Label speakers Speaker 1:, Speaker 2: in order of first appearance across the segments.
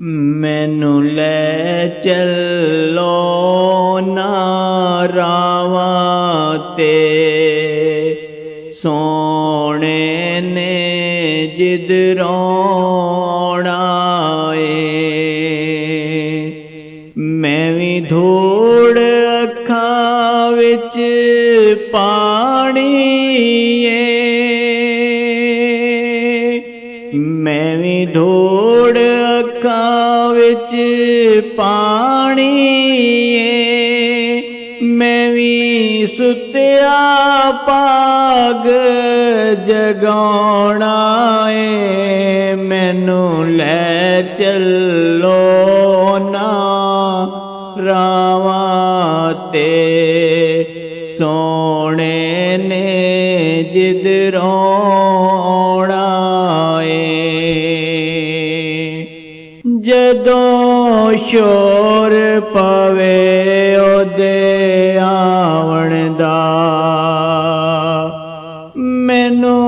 Speaker 1: मैनू लै चलो ना रावा ते, सोने ने जिधरों आउणा ए। मैं भी धूड़ अखां विच पानी ए, मैं भी धूड़ अखां विच पानी ए। मैं भी सुत्या पाग जगाउणा ए। मैनू लै चलो ना रावा ते, सोने ने जिधरों आउणा ए। जदों शोर पवे ओदे आवण दा, मैनू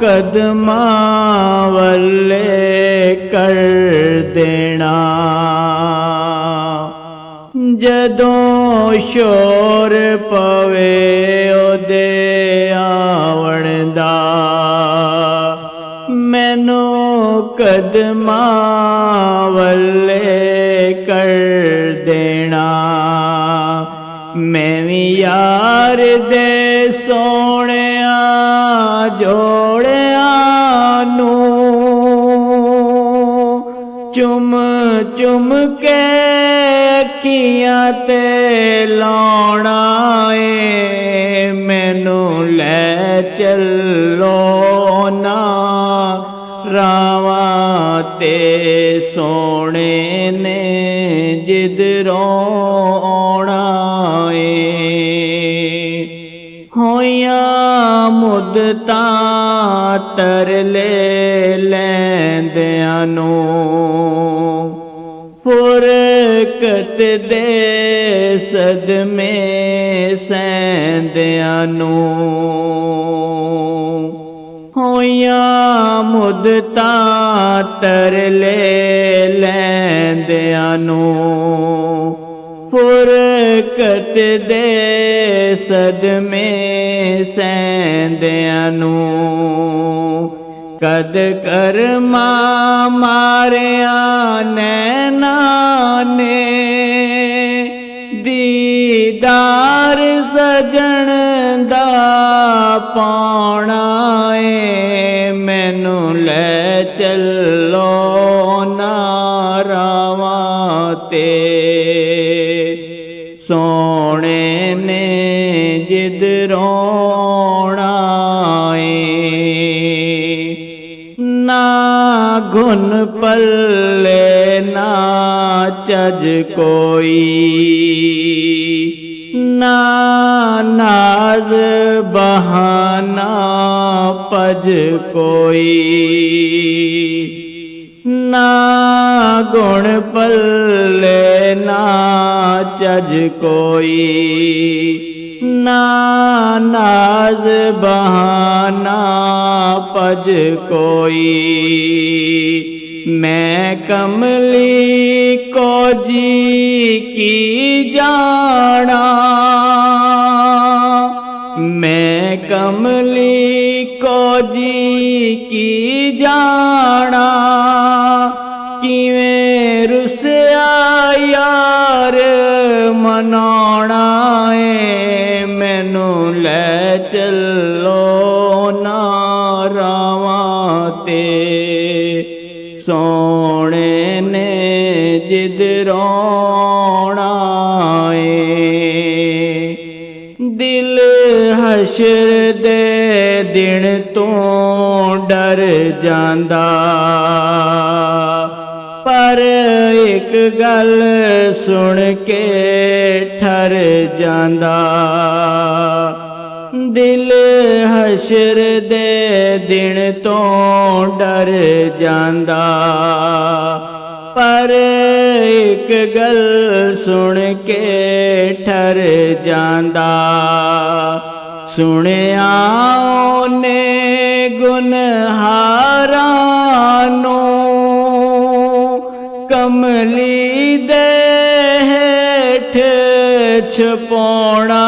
Speaker 1: कदमां वल्ले कर देना। जदों शोर पवे ओदे आवण दा, मैनू कदमां वल्ले कर देना। मैं भी यार दे सोहणिया जोड़िया नू चुम चुम के अखियां ते लाउणा ए। मैनू लै चलो ना रावा ते, सोने ने जिधरों आउणा ए। होइयां मुद्दतां तरले लैंदियां नू, फुरकत दे सदमे सहंदियां नू। होइयां मुद्दतां तरले लैंदियां नू, फुरकत दे सदमे सहंदियां नू। कद कर्मा मारिया नैना ने, दीदार सजन दा पाउणा ए। मैनू लै चलो ना रावा ते, सोने ने जिधरों आउणा ए। ना घुन पल्ले ना चज कोई, ना नाज बहाना पज कोई। ना गुण पल्ले ना चज कोई, ना नाज बहाना पज कोई। मैं कमली को जी की जाना, मैं कमली को जी की जाना। किवें रुसिया यार मनाउणा ए। मैनू लै चलो ना रावा ते, सोने ने जिधरों आउणा ए। दिल हशर दे दिन तो डर जांदा, पर एक गल सुन के ठर जांदा। दिल हशर दे दिन तो डर जांदा, पर एक गल सुन के ठर जांदा। सुनिया ने गुनहारां नूं ਕਮਲੀ ਦੇ ਹੇਠ ਛਪਾਉਣਾ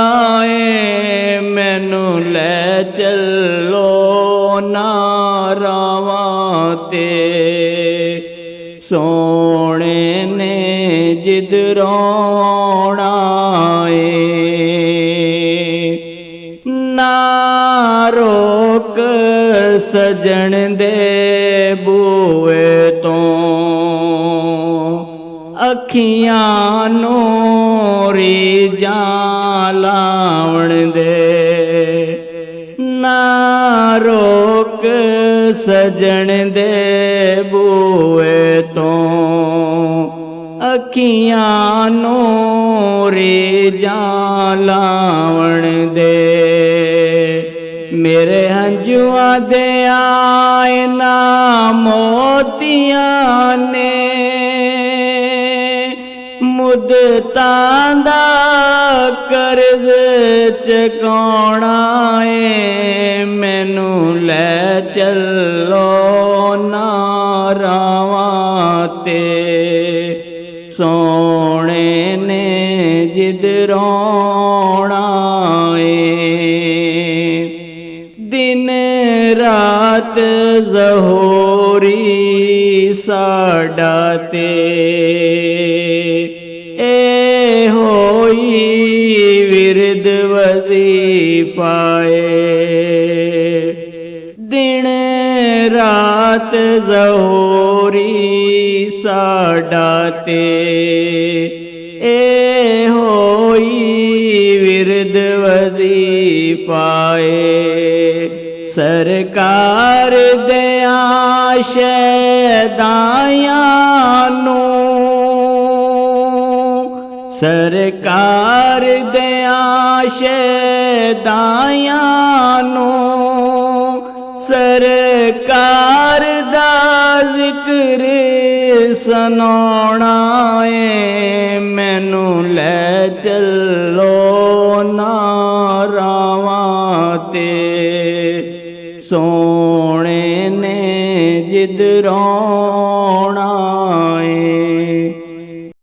Speaker 1: ਏ, ਮੈਨੂੰ ਲੈ ਚੱਲੋ ਨਾ ਰਾਵਾਂ ਤੇ। ਸੋਹਣੇ ਨੇ ਜਿਦ ਰੋਣਾ ਏ, ਨਾ ਰੋਕ ਸਜਣ ਦੇ ਬੂਏ ਤੋਂ, ਅੱਖੀਆਂ ਨੂੰ ਰੀਝਾਂ ਲਾਵਣ ਦੇ। ਨਾ ਰੋਕ ਸਜਣ ਦੇ ਬੂਏ ਤੋਂ, ਅੱਖੀਆਂ ਨੂੰ ਰੀਝਾਂ ਲਾਵਣ ਦੇ। ਮੇਰੇ ਹੰਝੂਆਂ ਦੇ ਆਇਨਾ ਮੋਤੀਆਂ ਨੇ, ਮੁੱਦਤਾਂ ਦਾ ਕਰਜ਼ ਚੁਕਾਉਣਾ ਏ, ਮੈਨੂੰ ਲੈ ਚੱਲੋ ਨਾ ਰਾਵਾਂ ਤੇ। ਸੋਹਣੇ ਨੇ ਜਿਦ ਰੋਣਾ ਏ, ਦਿਨ ਰਾਤ ਜ਼ਹੂਰੀ ਸਾਡਾ ਤੇ, ਏ ਹੋਈ ਵਿਰਦ ਵਜ਼ੀਫਾ ਏ। ਦਿਨ ਰਾਤ ਜ਼ਹੂਰੀ ਸਾਡਾ ਤੇ, ਏ ਹੋਈ ਵਿਰਦ ਵਜ਼ੀਫਾ ਏ। ਸਰਕਾਰ ਦਿਆਂ ਸ਼ੈਦਾਈਆਂ ਨੂੰ, ਸਰਕਾਰ ਦਿਆਂ ਸ਼ੈਦਾਈਆਂ ਨੂੰ, ਸਰਕਾਰ ਦਾ ਜ਼ਿਕਰ ਸੁਣਾਉਣਾ ਏ, ਮੈਨੂੰ ਲੈ ਚੱਲੋ ਨਾ ਰਾਵਾਂ ਤੇ। ਸੋਹਣੇ ਨੇ ਜਿਦ ਰੋਣਾ